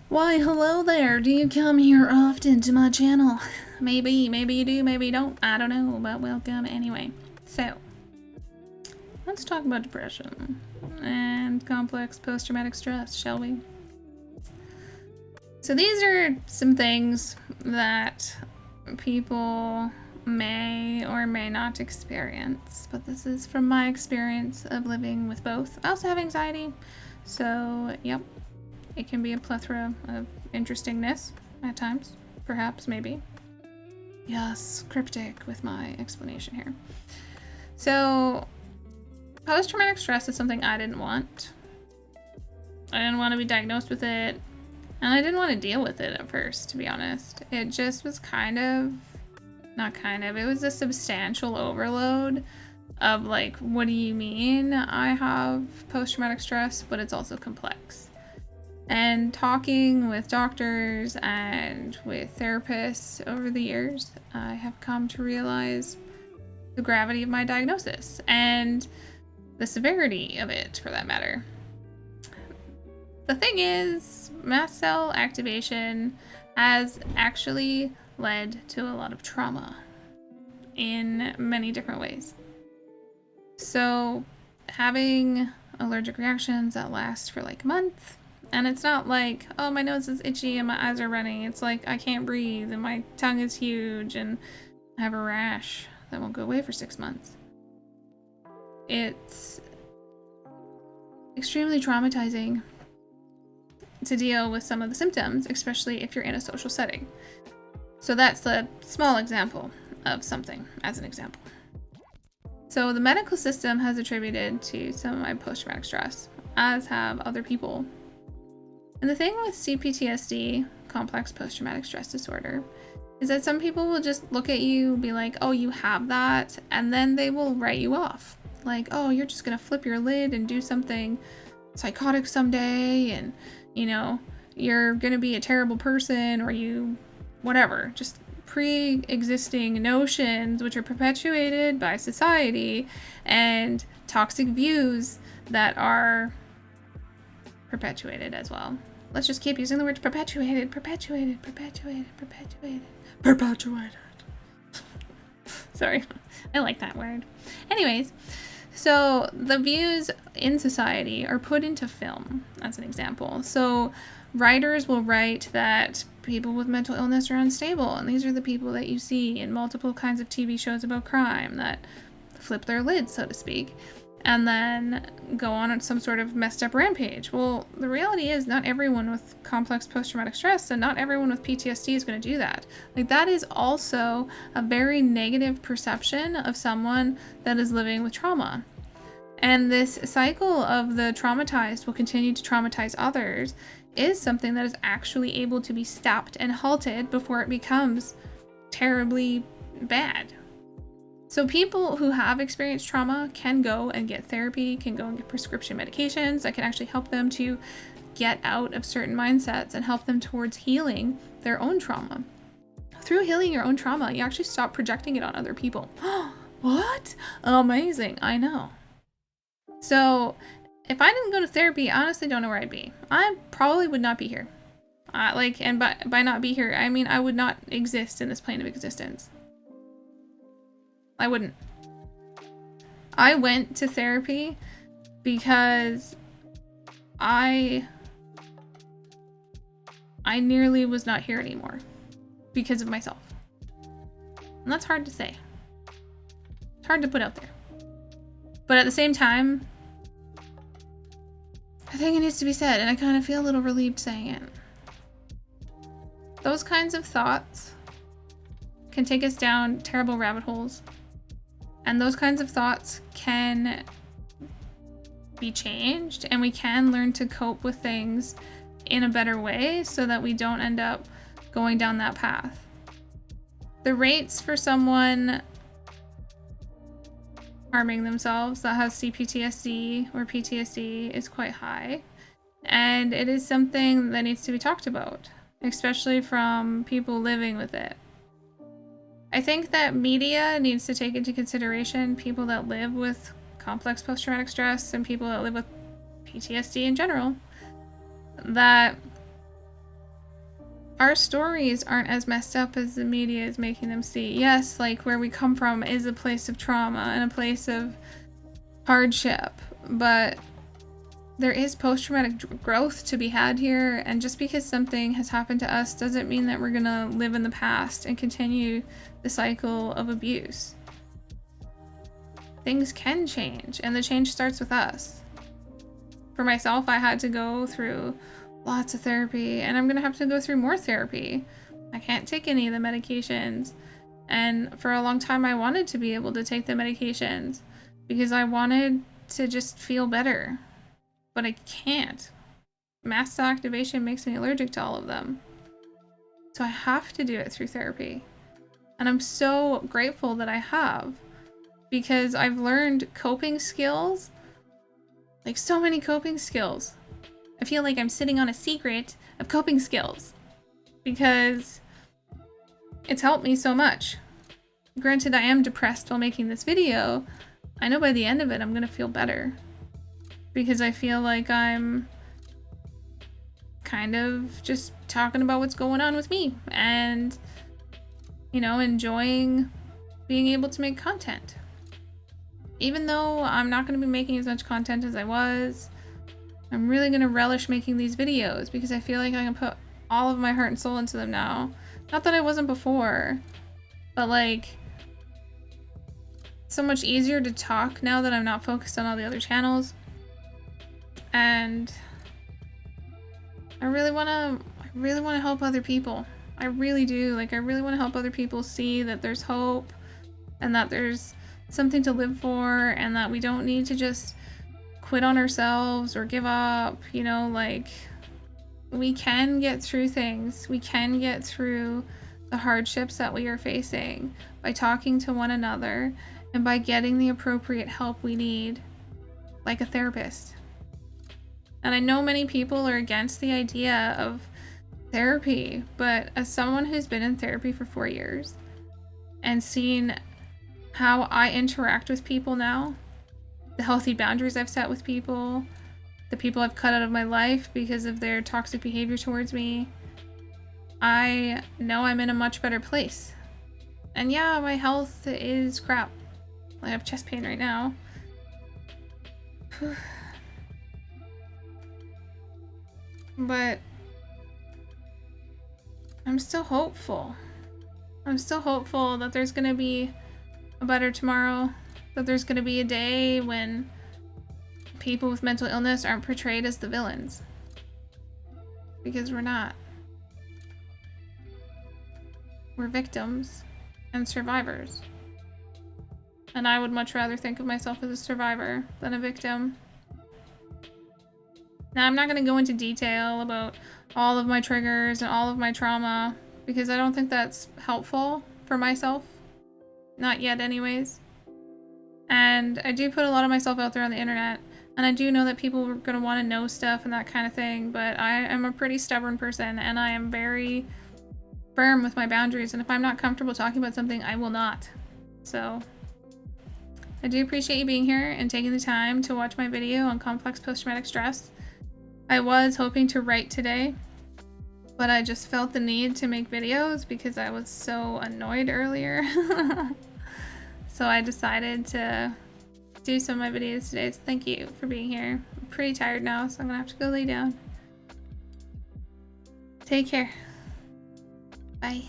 Why, hello there. Do you come here often to my channel? Maybe you do, maybe you don't. I don't know, but welcome anyway. So, let's talk about depression and complex post-traumatic stress, shall we? So these are some things that people may or may not experience, but this is from my experience of living with both. I also have anxiety, so yep, it can be a plethora of interestingness at times, perhaps, maybe. Yes, cryptic with my explanation here. So, post-traumatic stress is something I didn't want. I didn't want to be diagnosed with it, and I didn't want to deal with it at first, to be honest. It just was it was a substantial overload of like, what do you mean I have post-traumatic stress, but it's also complex. And talking with doctors and with therapists over the years, I have come to realize the gravity of my diagnosis and the severity of it, for that matter. The thing is, mast cell activation has actually led to a lot of trauma in many different ways. So, having allergic reactions that last for like a month, and it's not like, oh, my nose is itchy and my eyes are running. It's like I can't breathe and my tongue is huge and I have a rash that won't go away for 6 months. It's extremely traumatizing to deal with some of the symptoms, especially if you're in a social setting. So that's a small example of something, as an example. So the medical system has attributed to some of my post-traumatic stress, as have other people. And the thing with CPTSD, complex post-traumatic stress disorder, is that some people will just look at you, be like, oh, you have that, and then they will write you off. Like, oh, you're just gonna flip your lid and do something psychotic someday, and, you know, you're gonna be a terrible person, or you, whatever. Just pre-existing notions which are perpetuated by society and toxic views that are perpetuated as well. Let's just keep using the words perpetuated. Sorry, I like that word. Anyways, so the views in society are put into film, as an example. So writers will write that people with mental illness are unstable, and these are the people that you see in multiple kinds of TV shows about crime that flip their lids, so to speak, and then go on some sort of messed up rampage. Well, the reality is not everyone with complex post-traumatic stress and not everyone with PTSD is going to do that. Like, that is also a very negative perception of someone that is living with trauma. And this cycle of the traumatized will continue to traumatize others is something that is actually able to be stopped and halted before it becomes terribly bad. So people who have experienced trauma can go and get therapy, can go and get prescription medications that can actually help them to get out of certain mindsets and help them towards healing their own trauma. Through healing your own trauma, you actually stop projecting it on other people. What? Amazing. I know. So if I didn't go to therapy, I honestly don't know where I'd be. I probably would not be here. And by not be here, I mean I would not exist in this plane of existence. I wouldn't. I went to therapy because I nearly was not here anymore because of myself. And that's hard to say. It's hard to put out there. But at the same time, I think it needs to be said, and I kind of feel a little relieved saying it. Those kinds of thoughts can take us down terrible rabbit holes. And those kinds of thoughts can be changed, and we can learn to cope with things in a better way so that we don't end up going down that path. The rates for someone harming themselves that has CPTSD or PTSD is quite high, and it is something that needs to be talked about, especially from people living with it. I think that media needs to take into consideration people that live with complex post-traumatic stress and people that live with PTSD in general, that our stories aren't as messed up as the media is making them see. Yes, like where we come from is a place of trauma and a place of hardship, but there is post-traumatic growth to be had here, and just because something has happened to us doesn't mean that we're gonna live in the past and continue the cycle of abuse. Things can change, and the change starts with us. For myself, I had to go through lots of therapy, and I'm gonna have to go through more therapy. I can't take any of the medications, and for a long time I wanted to be able to take the medications because I wanted to just feel better. But I can't. Mast cell activation makes me allergic to all of them. So I have to do it through therapy. And I'm so grateful that I have, because I've learned coping skills, like so many coping skills. I feel like I'm sitting on a secret of coping skills because it's helped me so much. Granted, I am depressed while making this video. I know by the end of it, I'm gonna feel better, because I feel like I'm kind of just talking about what's going on with me and, you know, enjoying being able to make content. Even though I'm not going to be making as much content as I was, I'm really going to relish making these videos because I feel like I can put all of my heart and soul into them now. Not that I wasn't before, but like, it's so much easier to talk now that I'm not focused on all the other channels. And I really want to help other people. I really do. Like, I really want to help other people see that there's hope and that there's something to live for, and that we don't need to just quit on ourselves or give up, you know, like, we can get through things. We can get through the hardships that we are facing by talking to one another and by getting the appropriate help we need, like a therapist. And I know many people are against the idea of therapy, but as someone who's been in therapy for 4 years and seen how I interact with people now, the healthy boundaries I've set with people, the people I've cut out of my life because of their toxic behavior towards me, I know I'm in a much better place. And yeah, my health is crap. I have chest pain right now. But I'm still hopeful. I'm still hopeful that there's gonna be a better tomorrow, that there's gonna be a day when people with mental illness aren't portrayed as the villains. Because we're not. We're victims and survivors. And I would much rather think of myself as a survivor than a victim. Now, I'm not going to go into detail about all of my triggers and all of my trauma, because I don't think that's helpful for myself. Not yet anyways. And I do put a lot of myself out there on the internet, and I do know that people are going to want to know stuff and that kind of thing, but I am a pretty stubborn person, and I am very firm with my boundaries, and if I'm not comfortable talking about something, I will not. So I do appreciate you being here and taking the time to watch my video on complex post-traumatic stress. I was hoping to write today, but I just felt the need to make videos because I was so annoyed earlier. So I decided to do some of my videos today. So thank you for being here. I'm pretty tired now, so I'm gonna have to go lay down. Take care. Bye.